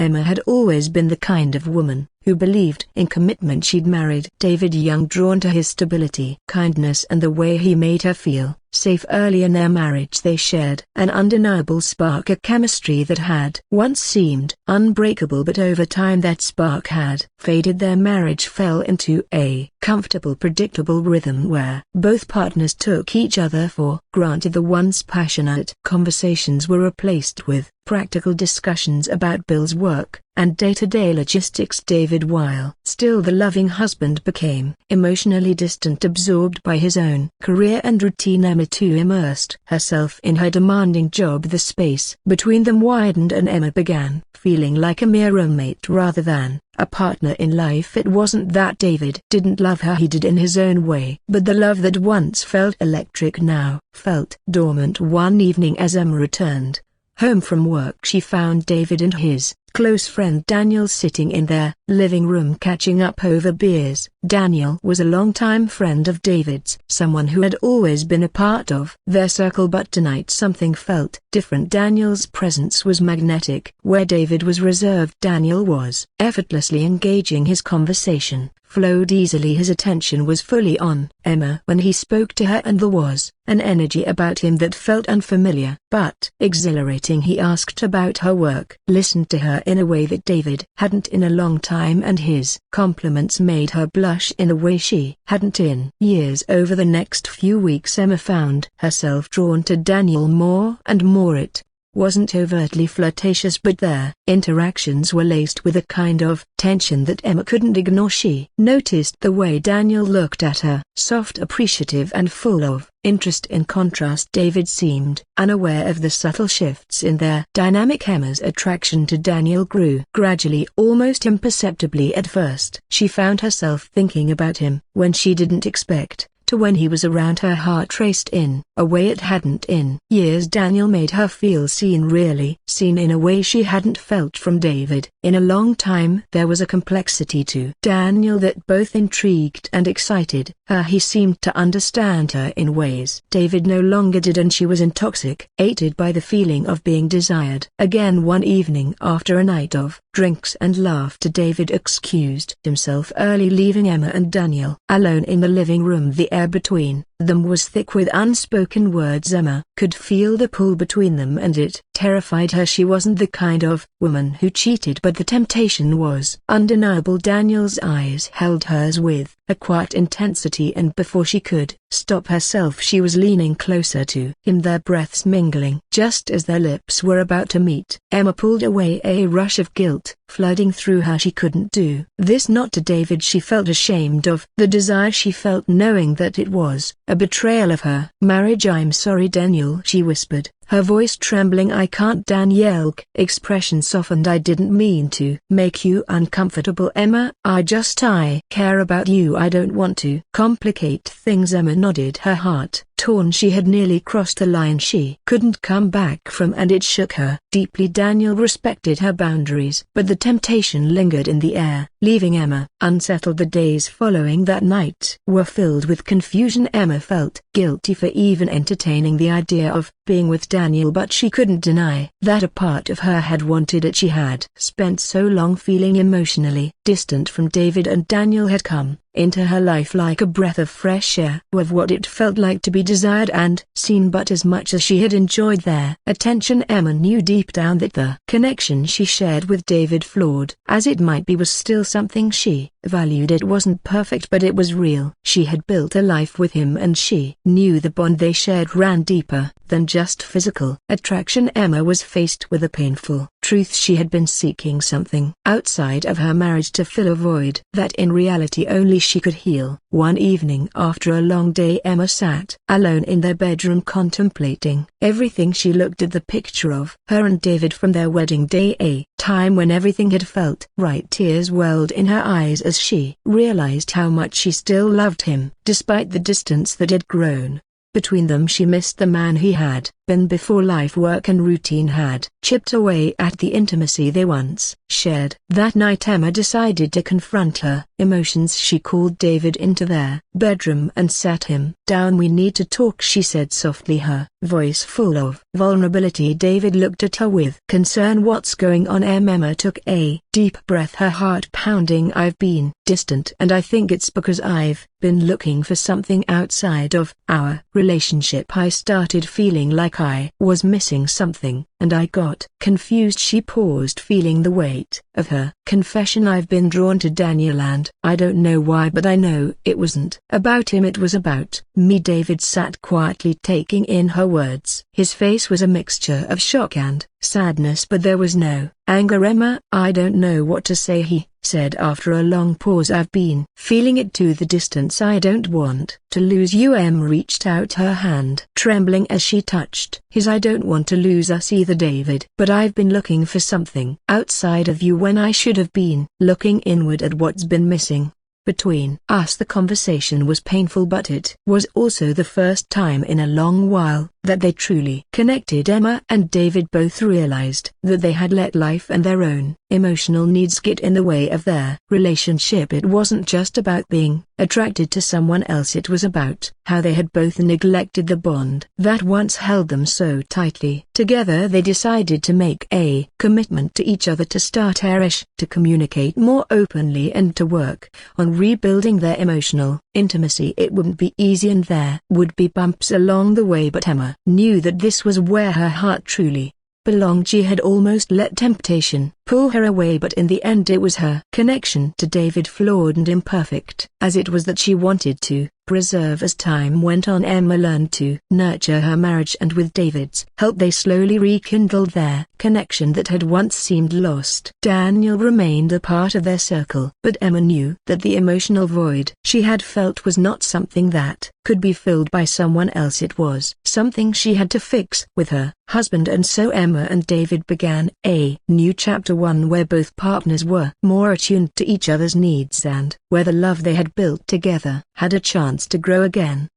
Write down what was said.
Emma had always been the kind of woman who believed in commitment. She'd married David young, drawn to his stability, kindness and the way he made her feel safe. Early in their marriage they shared an undeniable spark, a chemistry that had once seemed unbreakable, but over time that spark had faded. Their marriage fell into a comfortable, predictable rhythm where both partners took each other for granted. The once passionate conversations were replaced with practical discussions about bills, work, and day-to-day logistics. David, while still the loving husband, became emotionally distant, absorbed by his own career and routine. Emma too immersed herself in her demanding job. The space between them widened and Emma began feeling like a mere roommate rather than a partner in life. It wasn't that David didn't love her, he did in his own way, but the love that once felt electric now felt dormant. One evening as Emma returned home from work, she found David and his close friend Daniel sitting in their living room catching up over beers. Daniel was a longtime friend of David's, someone who had always been a part of their circle, but tonight something felt different. Daniel's presence was magnetic. Where David was reserved, Daniel was effortlessly engaging. His conversation flowed easily, his attention was fully on Emma when he spoke to her, and there was an energy about him that felt unfamiliar but exhilarating. He asked about her work, listened to her in a way that David hadn't in a long time, and his compliments made her blush in a way she hadn't in years. Over the next few weeks Emma found herself drawn to Daniel more and more. It wasn't overtly flirtatious, but their interactions were laced with a kind of tension that Emma couldn't ignore. She noticed the way Daniel looked at her, soft, appreciative and full of interest. In contrast, David seemed unaware of the subtle shifts in their dynamic. Emma's attraction to Daniel grew gradually, almost imperceptibly. At first, she found herself thinking about him when she didn't expect to. When he was around, her heart raced in a way it hadn't in years. Daniel made her feel seen, really seen in a way she hadn't felt from David in a long time. There was a complexity to Daniel that both intrigued and excited her. He seemed to understand her in ways David no longer did, and she was intoxicated by the feeling of being desired. Again, one evening after a night of drinks and laughter, David excused himself early, leaving Emma and Daniel alone in the living room. The air between them was thick with unspoken words. Emma could feel the pull between them, and it terrified her. She wasn't the kind of woman who cheated, but the temptation was undeniable. Daniel's eyes held hers with a quiet intensity, and before she could stop herself she was leaning closer to him, their breaths mingling. Just as their lips were about to meet, Emma pulled away, a rush of guilt flooding through her. She couldn't do this, not to David. She felt ashamed of the desire she felt, knowing that it was a betrayal of her marriage. "I'm sorry, Daniel," she whispered, her voice trembling. "I can't." Daniel's expression softened. "I didn't mean to make you uncomfortable, Emma. I care about you. I don't want to complicate things." Emma nodded, her heart torn. She had nearly crossed the line she couldn't come back from, and it shook her deeply. Daniel respected her boundaries, but the temptation lingered in the air, leaving Emma unsettled. The days following that night were filled with confusion. Emma felt guilty for even entertaining the idea of being with Daniel, but she couldn't deny that a part of her had wanted it. She had spent so long feeling emotionally distant from David, and Daniel had come into her life like a breath of fresh air, of what it felt like to be desired and seen. But as much as she had enjoyed their attention, Emma knew deep down that the connection she shared with David, flawed as it might be, was still something she valued. It wasn't perfect, but it was real. She had built a life with him, and she knew the bond they shared ran deeper than just physical attraction. Emma was faced with a painful truth. She had been seeking something outside of her marriage to fill a void that in reality only she could heal. One evening after a long day, Emma sat alone in their bedroom contemplating everything. She looked at the picture of her and David from their wedding day, a time when everything had felt right. Tears welled in her eyes as she realized how much she still loved him, despite the distance that had grown between them. She missed the man he had been before life, work and routine had chipped away at the intimacy they once shared. That night Emma decided to confront her emotions. She called David into their bedroom and sat him down. "We need to talk," she said softly, her voice full of vulnerability. David looked at her with concern. "What's going on?" Emma took a deep breath, her heart pounding. "I've been distant, and I think it's because I've been looking for something outside of our relationship. I started feeling like I was missing something, and I got confused." She paused, feeling the weight of her confession. "I've been drawn to Daniel, and I don't know why, but I know it wasn't about him, it was about me." David sat quietly, taking in her words. His face was a mixture of shock and sadness, but there was no anger. "Emma, I don't know what to say," he said after a long pause. "I've been feeling it too, the distance. I don't want to lose you." Emma reached out her hand, trembling as she touched his. "I don't want to lose us either, David. But I've been looking for something outside of you when I should have been looking inward at what's been missing between us." The conversation was painful, but it was also the first time in a long while that they truly connected. Emma and David both realized that they had let life and their own emotional needs get in the way of their relationship. It wasn't just about being attracted to someone else, it was about how they had both neglected the bond that once held them so tightly together. They decided to make a commitment to each other, to start to communicate more openly, and to work on rebuilding their emotional intimacy. It wouldn't be easy, and there would be bumps along the way, but Emma knew that this was where her heart truly belonged. She had almost let temptation pull her away, but in the end it was her connection to David, flawed and imperfect as it was, that she wanted to preserve. As time went on, Emma learned to nurture her marriage, and with David's help they slowly rekindled their connection that had once seemed lost. Daniel remained a part of their circle, but Emma knew that the emotional void she had felt was not something that could be filled by someone else. It was something she had to fix with her husband. And so Emma and David began a new chapter, one where both partners were more attuned to each other's needs, and where the love they had built together had a chance to grow again.